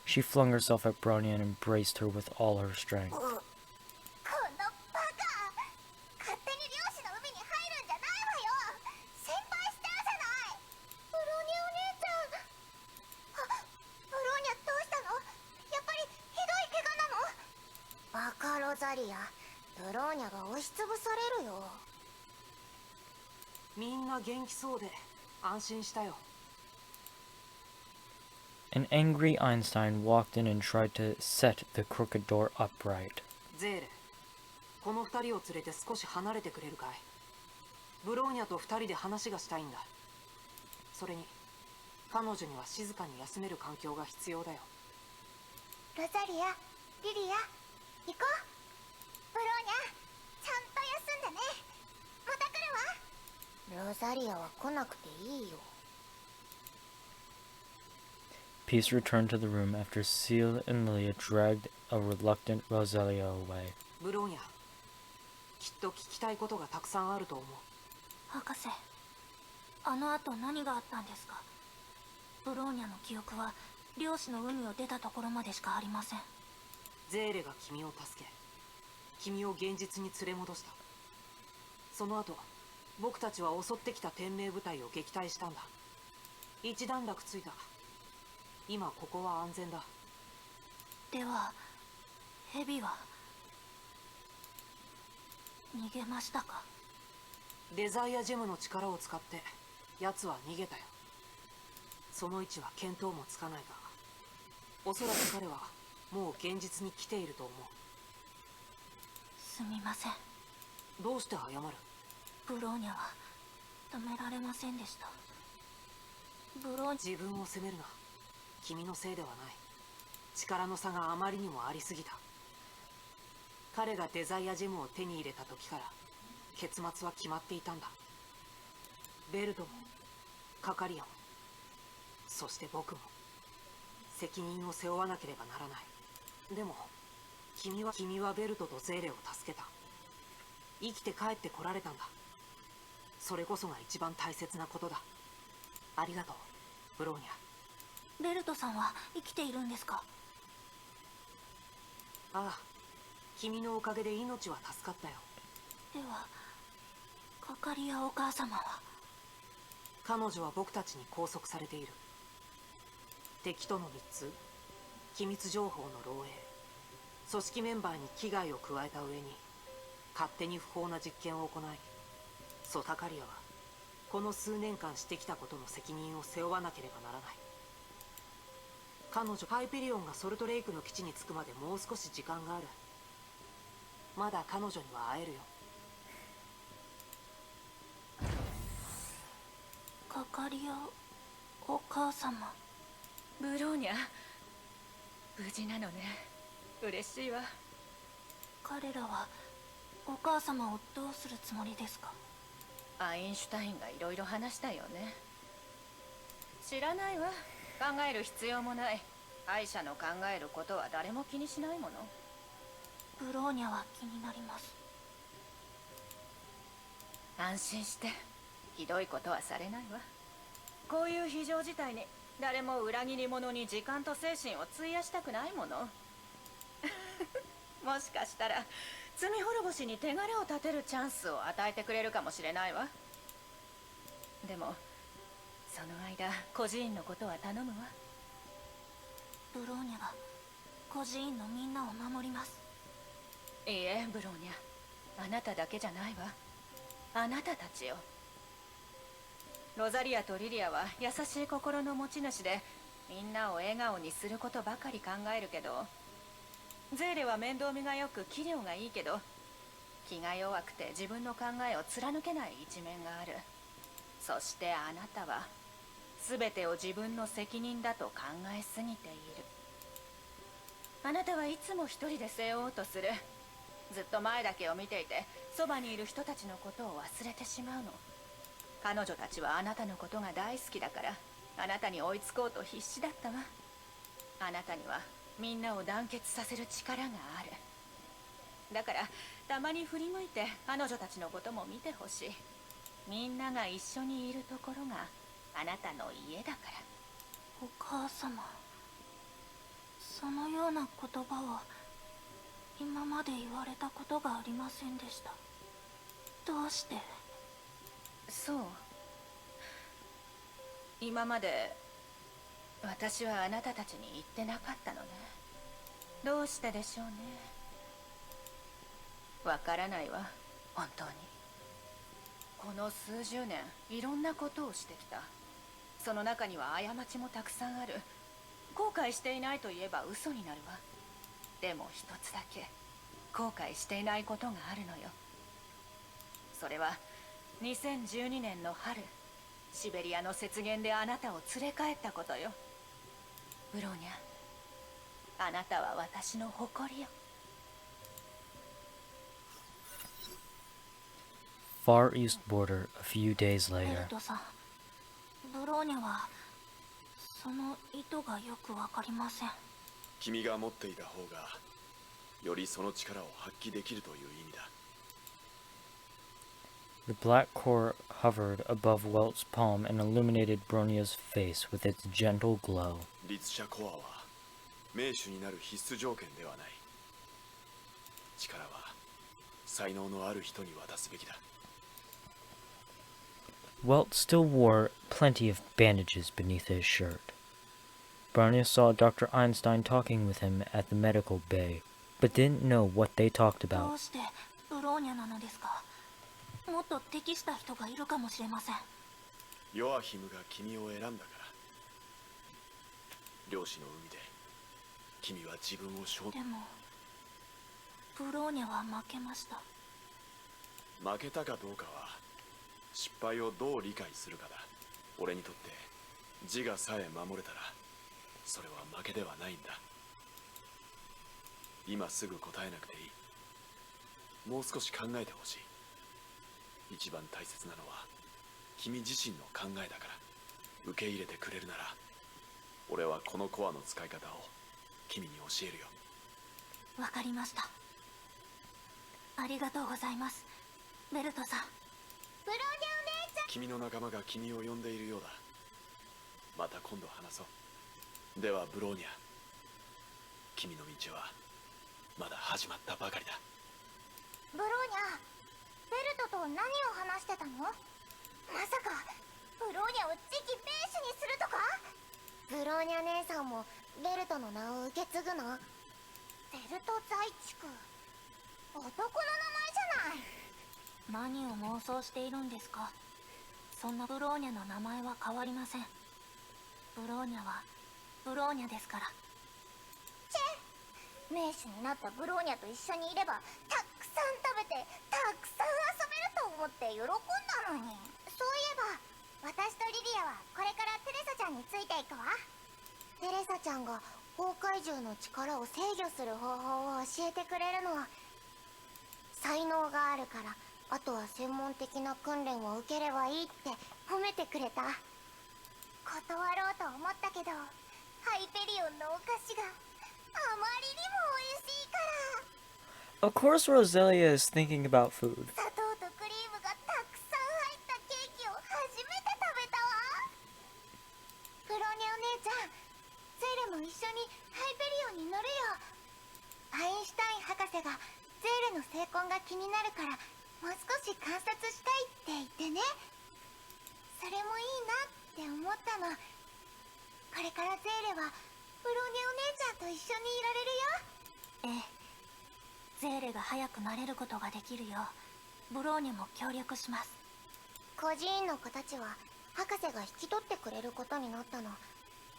She flung herself at Bronya and embraced her with all her strength. このバカ、勝手に漁師の海に入るんじゃないわよ。心配してるじゃない。ブローニャお姉ちゃん。あ、ブローニャどうしたの？やっぱりひどい怪我なの？バカロザリア、ブローニャが押しつぶされるよ。みんな元気そうで安心したよ。An angry Einstein walked in and tried to set the crooked door upright. ゼーレ、この二人を連れて少し離れてくれるかい？ブローニャと二人で話がしたいんだ。それに彼女には静かに休める環境が必要だよ。ロザリア、リリア、行こう。ブローニャ、ちゃんと休んでね。また来るわ。ロザリアは来なくていいよ。Peace returned to the room after Seal and Lilia dragged a reluctant Rosalia away. ブローニャ、きっと聞きたいことがたくさんあると思う。博士、あの後何があったんですか？ブローニャの記憶は漁師の海を出たところまでしかありません。ゼーレが君を助け、君を現実に連れ戻した。その後、僕たちは襲ってきた天命部隊を撃退したんだ。一段落ついた。今ここは安全だ。では、ヘビは逃げましたか？デザイアジェムの力を使って奴は逃げたよ。その位置は見当もつかないが、おそらく彼はもう現実に来ていると思う。すみません。どうして謝る？ブローニャは止められませんでした。自分を責めるな。君のせいではない。力の差があまりにもありすぎた。彼がデザイアジェムを手に入れた時から結末は決まっていたんだ。ベルトもカカリアも、そして僕も責任を背負わなければならない。でも君はベルトとゼーレを助けた。生きて帰ってこられたんだ。それこそが一番大切なことだ。ありがとう、ブローニャ。ベルトさんは生きているんですか？ああ、君のおかげで命は助かったよ。では、カカリアお母様は？彼女は僕たちに拘束されている。敵との密通、機密情報の漏洩、組織メンバーに危害を加えた上に勝手に不法な実験を行い、カカリアはこの数年間してきたことの責任を背負わなければならない。彼女ハイペリオンがソルトレイクの基地に着くまでもう少し時間がある。まだ彼女には会えるよ。カカリアお母様。ブローニャ、無事なのね。嬉しいわ。彼らはお母様をどうするつもりですか？アインシュタインがいろいろ話したよね。知らないわ。考える必要もない。敗者の考えることは誰も気にしないもの。ブローニャは気になります。安心して。ひどいことはされないわ。こういう非常事態に誰も裏切り者に時間と精神を費やしたくないもの。もしかしたら罪滅ぼしに手柄を立てるチャンスを与えてくれるかもしれないわ。でもその間孤児院のことは頼むわ。ブローニャが孤児院のみんなを守ります。いいえ、ブローニャ、あなただけじゃないわ。あなたたちよ。ロザリアとリリアは優しい心の持ち主で、みんなを笑顔にすることばかり考えるけど、ゼーレは面倒見がよく器量がいいけど、気が弱くて自分の考えを貫けない一面がある。そしてあなたは全てを自分の責任だと考えすぎている。あなたはいつも一人で背負おうとする。ずっと前だけを見ていて、そばにいる人たちのことを忘れてしまうの。彼女たちはあなたのことが大好きだから、あなたに追いつこうと必死だったわ。あなたにはみんなを団結させる力がある。だからたまに振り向いて彼女たちのことも見てほしい。みんなが一緒にいるところがあなたの家だから。お母様、そのような言葉を今まで言われたことがありませんでした。どうして？そう。今まで私はあなたたちに言ってなかったのね。どうしてでしょうね。わからないわ、本当に。この数十年いろんなことをしてきた。その中には過ちもたくさんある。後悔していないと言えば嘘になるわ。でも一つだけ後悔していないことがあるのよ。それは2012年の春、シベリアの雪原であなたを連れ帰ったことよ。ブローニャ、あなたは私の誇りよ。Far East border a few days ベル later. トさん、ブローニャはその意図がよくわかりません。君が持っていた方がよりその力を発揮できるという意味だ。 The black core hovered above Welt's palm and illuminated Bronia's face with its gentle glow. 律者コアは名手になる必須条件ではない。力は才能のある人に渡すべきだ。Welt still wore plenty of bandages beneath his shirt. Bronia saw Dr. Einstein talking with him at the medical bay, but didn't know what they talked ど about. うしてブローニャなのですか？もっと適した人がいるかもしれません。ヨアヒムが君を選んだから。漁師の海で君は自分を証明。でもブローニャは負けました。負けたかどうかは失敗をどう理解するかだ。俺にとって自我さえ守れたらそれは負けではないんだ。今すぐ答えなくていい。もう少し考えてほしい。一番大切なのは君自身の考えだから。受け入れてくれるなら俺はこのコアの使い方を君に教えるよ。わかりました。ありがとうございます、ベルトさん。ブローニャお姉ちゃん。君の仲間が君を呼んでいるようだ。また今度話そう。ではブローニャ、君の道はまだ始まったばかりだ。ブローニャ、ベルトと何を話してたの？まさかブローニャを次期兵士にするとか？ブローニャ姉さんもベルトの名を受け継ぐの？ベルト在地区、男の名前じゃない。何を妄想しているんですか？そんなブローニャの名前は変わりません。ブローニャはブローニャですから。チェ、名手になったブローニャと一緒にいればたくさん食べてたくさん遊べると思って喜んだのに。そういえば私とリリアはこれからテレサちゃんについていくわ。テレサちゃんが崩壊獣の力を制御する方法を教えてくれるの。才能があるからあとは専門的な訓練を受ければいいって褒めてくれた。断ろうと思ったけどハイペリオンのお菓子があまりにも美味しいから。 Of course Roselia is thinking about food. 砂糖とクリームがたくさん入ったケーキを初めて食べたわ。ブローニャお姉ちゃん、ゼーレも一緒にハイペリオンに乗るよ。アインシュタイン博士がゼーレの成婚が気になるからもう少し観察したいって言ってね。それもいいなって思ったの。これからゼーレはブローニャお姉ちゃんと一緒にいられるよ。ええ、ゼーレが早くなれることができるようブローニャも協力します。孤児院の子たちは博士が引き取ってくれることになったの。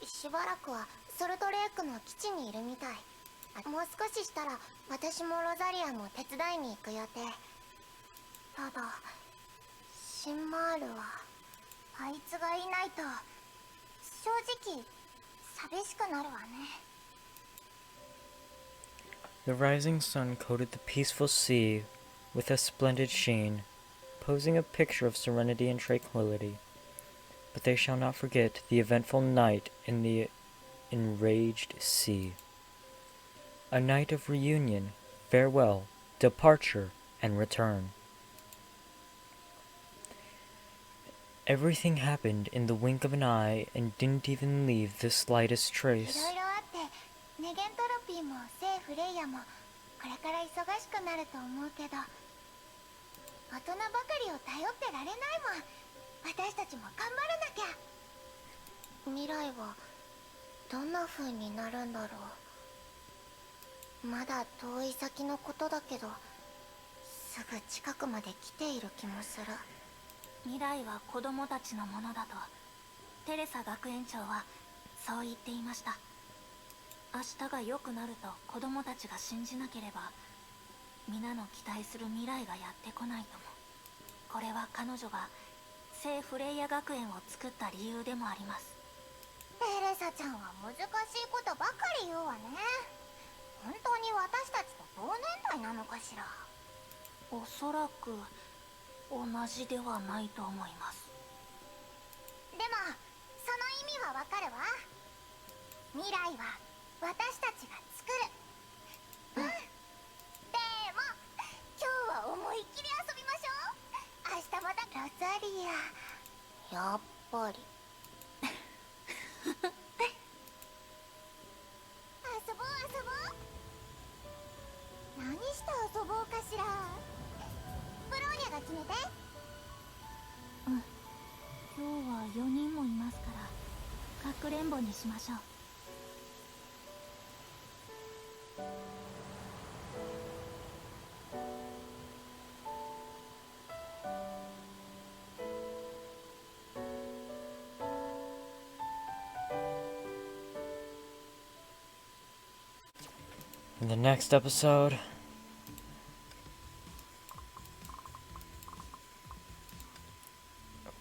しばらくはソルトレイクの基地にいるみたい。もう少ししたら私もロザリアも手伝いに行く予定。ただシンマールはあいつがいないと正直寂しくなるわね。 The rising sun coated the peaceful sea with a splendid sheen, posing a picture of serenity and tranquility. But they shall not forget the eventful night in the enraged sea. A night of reunion, farewell, departure, and return. Everything happened in the wink of an eye and didn't even leave the slightest い trace. ろいろあってネゲントロピーも聖フレイヤもこれから忙しくなると思うけど、大人ばかりを頼ってられないもん。私たちも頑張らなきゃ。未来はどんな風になるんだろう。まだ遠い先のことだけどすぐ近くまで来ている気もする。未来は子供たちのものだとテレサ学園長はそう言っていました。明日が良くなると子供たちが信じなければ皆の期待する未来がやってこないとも。これは彼女が聖フレイヤ学園を作った理由でもあります。テレサちゃんは難しいことばかり言うわね。本当に私たちと同年代なのかしら。おそらく同じではないと思います。でもその意味はわかるわ。未来は私たちが作る。うん。でも今日は思いっきり遊びましょう。明日またロザリア。やっぱり遊ぼう遊ぼう。何して遊ぼうかしら。ブローニャが決めて。うん、今日は4人もいますからかくれんぼにしましょう。In the next episode,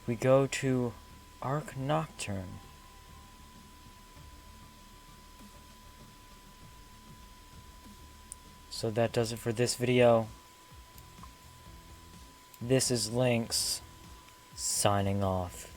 we go to Arc Nocturne. So that does it for this video. This is Lynx, signing off.